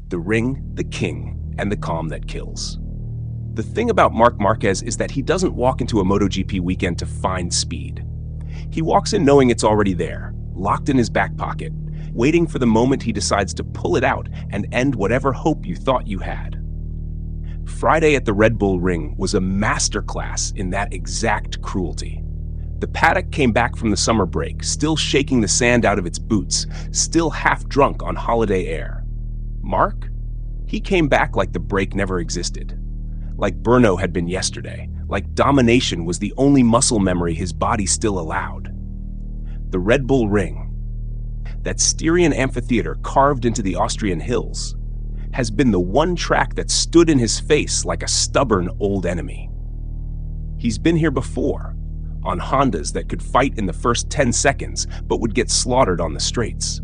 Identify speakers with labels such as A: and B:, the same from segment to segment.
A: The ring, the king, and the calm that kills. The thing about Marc Márquez is that he doesn't walk into a MotoGP weekend to find speed. He walks in knowing it's already there, locked in his back pocket, waiting for the moment he decides to pull it out and end whatever hope you thought you had. Friday at the Red Bull Ring was a masterclass in that exact cruelty. The paddock came back from the summer break, still shaking the sand out of its boots, still half drunk on holiday air. Marc? He came back like the break never existed. Like Brno had been yesterday, like domination was the only muscle memory his body still allowed. The Red Bull Ring, that Styrian amphitheater carved into the Austrian hills, has been the one track that stood in his face like a stubborn old enemy. He's been here before, on Hondas that could fight in the first 10 seconds but would get slaughtered on the straights.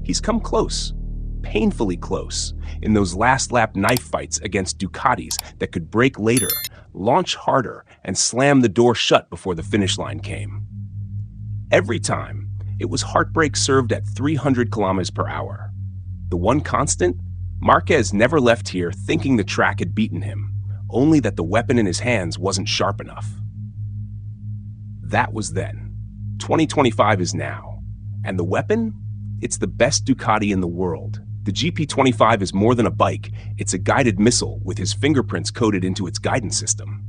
A: He's come close, painfully close, in those last lap knife fights against Ducatis that could break later, launch harder, and slam the door shut before the finish line came. Every time, it was heartbreak served at 300 kilometers per hour. The one constant? Marquez never left here thinking the track had beaten him, only that the weapon in his hands wasn't sharp enough. That was then. 2025 is now. And the weapon? It's the best Ducati in the world. The GP25 is more than a bike, it's a guided missile with his fingerprints coded into its guidance system.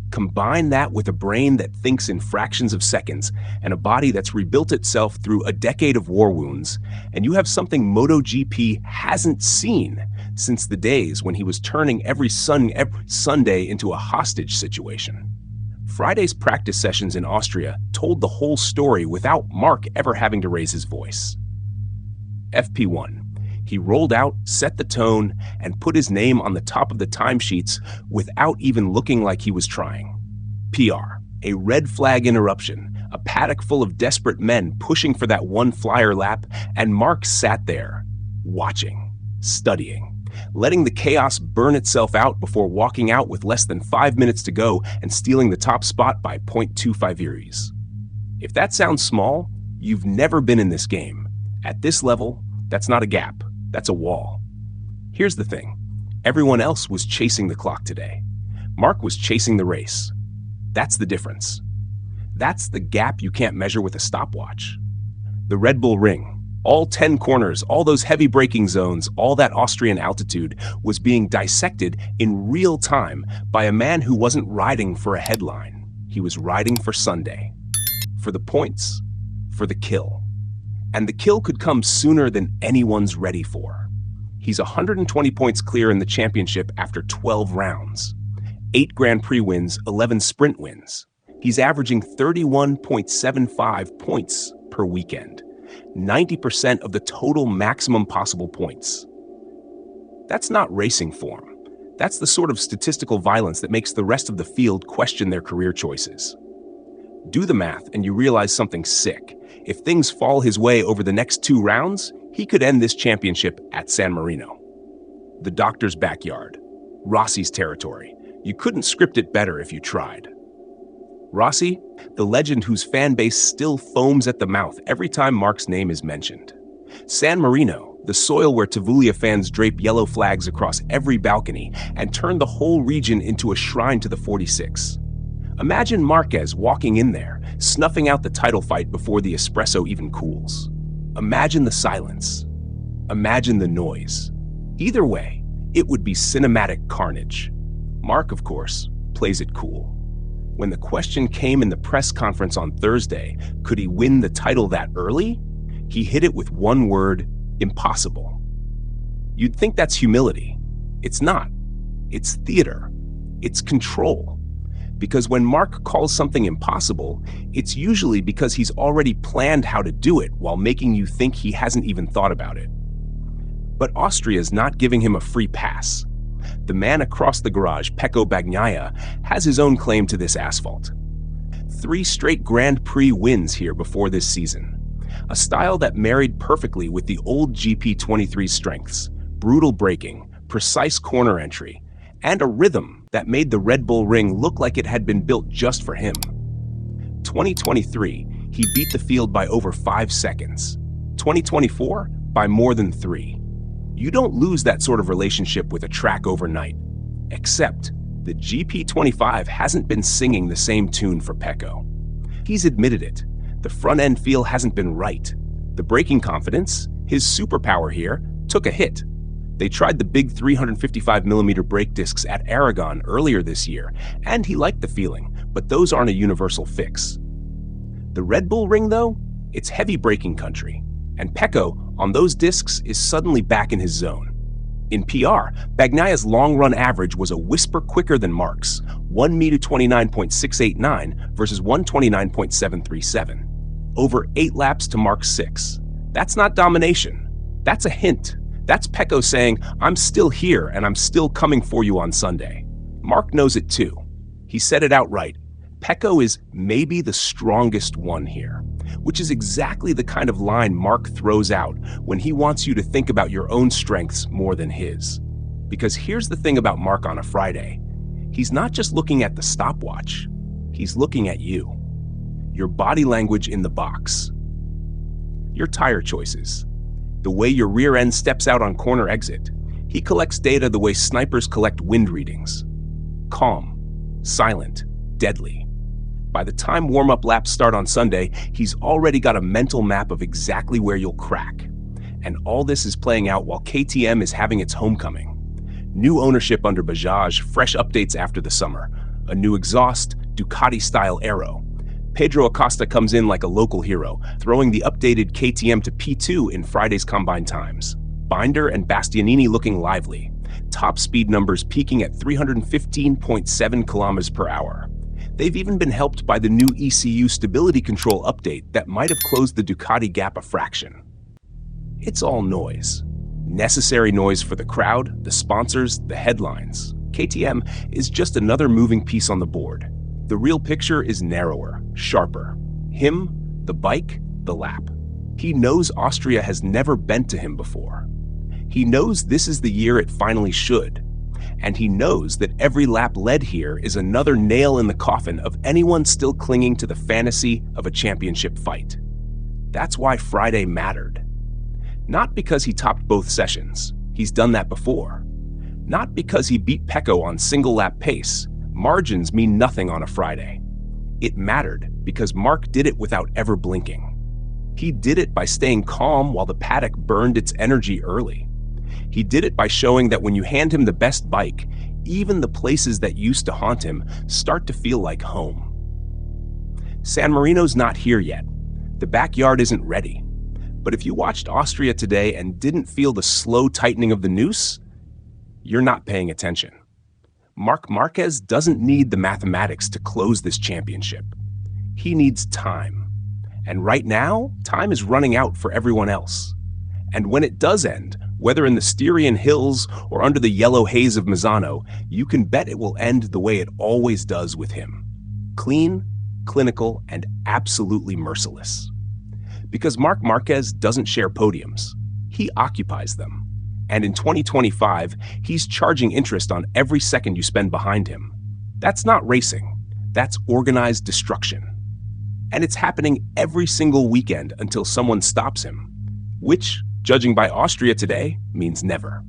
A: Combine that with a brain that thinks in fractions of seconds and a body that's rebuilt itself through a decade of war wounds, and you have something MotoGP hasn't seen since the days when he was turning every Sunday into a hostage situation. Friday's practice sessions in Austria told the whole story without Marc ever having to raise his voice. FP1. He rolled out, set the tone, and put his name on the top of the timesheets without even looking like he was trying. PR. A red flag interruption, a paddock full of desperate men pushing for that one flyer lap, and Marc sat there, watching, studying, letting the chaos burn itself out before walking out with less than 5 minutes to go and stealing the top spot by 0.25 Viries. If that sounds small, you've never been in this game. At this level, that's not a gap. That's a wall. Here's the thing. Everyone else was chasing the clock today. Marc was chasing the race. That's the difference. That's the gap you can't measure with a stopwatch. The Red Bull Ring, all 10 corners, all those heavy braking zones, all that Austrian altitude was being dissected in real time by a man who wasn't riding for a headline. He was riding for Sunday. For the points. For the kill. And the kill could come sooner than anyone's ready for. He's 120 points clear in the championship after 12 rounds. 8 Grand Prix wins, 11 sprint wins. He's averaging 31.75 points per weekend. 90% of the total maximum possible points. That's not racing form. That's the sort of statistical violence that makes the rest of the field question their career choices. Do the math and you realize something sick. If things fall his way over the next 2 rounds, he could end this championship at San Marino. The doctor's backyard. Rossi's territory. You couldn't script it better if you tried. Rossi, the legend whose fan base still foams at the mouth every time Marc's name is mentioned. San Marino, the soil where Tavulia fans drape yellow flags across every balcony and turn the whole region into a shrine to the 46. Imagine Marquez walking in there, snuffing out the title fight before the espresso even cools. Imagine the silence. Imagine the noise. Either way, it would be cinematic carnage. Marc, of course, plays it cool. When the question came in the press conference on Thursday, could he win the title that early? He hit it with one word: impossible. You'd think that's humility. It's not. It's theater. It's control. Because when Marc calls something impossible, it's usually because he's already planned how to do it while making you think he hasn't even thought about it. But Austria's not giving him a free pass. The man across the garage, Pecco Bagnaia, has his own claim to this asphalt. 3 straight Grand Prix wins here before this season. A style that married perfectly with the old GP23 strengths, brutal braking, precise corner entry, and a rhythm that made the Red Bull Ring look like it had been built just for him. 2023, he beat the field by over 5 seconds. 2024, by more than 3. You don't lose that sort of relationship with a track overnight. Except, the GP25 hasn't been singing the same tune for Pecco. He's admitted it. The front-end feel hasn't been right. The braking confidence, his superpower here, took a hit. They tried the big 355mm brake discs at Aragon earlier this year, and he liked the feeling, but those aren't a universal fix. The Red Bull ring, though, it's heavy braking country, and Pecco, on those discs, is suddenly back in his zone. In PR, Bagnaia's long-run average was a whisper quicker than Marc's, 1 versus 129.737. Over 8 laps to Marc's 6. That's not domination. That's a hint. That's Pecco saying, I'm still here and I'm still coming for you on Sunday. Marc knows it too. He said it outright. Pecco is maybe the strongest one here, which is exactly the kind of line Marc throws out when he wants you to think about your own strengths more than his. Because here's the thing about Marc on a Friday. He's not just looking at the stopwatch. He's looking at you. Your body language in the box. Your tire choices. The way your rear end steps out on corner exit. He collects data the way snipers collect wind readings. Calm, silent, deadly. By the time warm-up laps start on Sunday, he's already got a mental map of exactly where you'll crack. And all this is playing out while KTM is having its homecoming. New ownership under Bajaj, fresh updates after the summer. A new exhaust, Ducati-style aero. Pedro Acosta comes in like a local hero, throwing the updated KTM to P2 in Friday's combine times. Binder and Bastianini looking lively. Top speed numbers peaking at 315.7 kilometers per hour. They've even been helped by the new ECU stability control update that might have closed the Ducati gap a fraction. It's all noise. Necessary noise for the crowd, the sponsors, the headlines. KTM is just another moving piece on the board. The real picture is narrower, sharper. Him, the bike, the lap. He knows Austria has never bent to him before. He knows this is the year it finally should. And he knows that every lap led here is another nail in the coffin of anyone still clinging to the fantasy of a championship fight. That's why Friday mattered. Not because he topped both sessions. He's done that before. Not because he beat Pecco on single-lap pace. Margins mean nothing on a Friday. It mattered because Marc did it without ever blinking. He did it by staying calm while the paddock burned its energy early. He did it by showing that when you hand him the best bike, even the places that used to haunt him start to feel like home. San Marino's not here yet. The backyard isn't ready. But if you watched Austria today and didn't feel the slow tightening of the noose, you're not paying attention. Marc Márquez doesn't need the mathematics to close this championship. He needs time. And right now, time is running out for everyone else. And when it does end, whether in the Styrian hills or under the yellow haze of Misano, you can bet it will end the way it always does with him. Clean, clinical, and absolutely merciless. Because Marc Márquez doesn't share podiums. He occupies them. And in 2025, he's charging interest on every second you spend behind him. That's not racing. That's organized destruction. And it's happening every single weekend until someone stops him. Which, judging by Austria today, means never.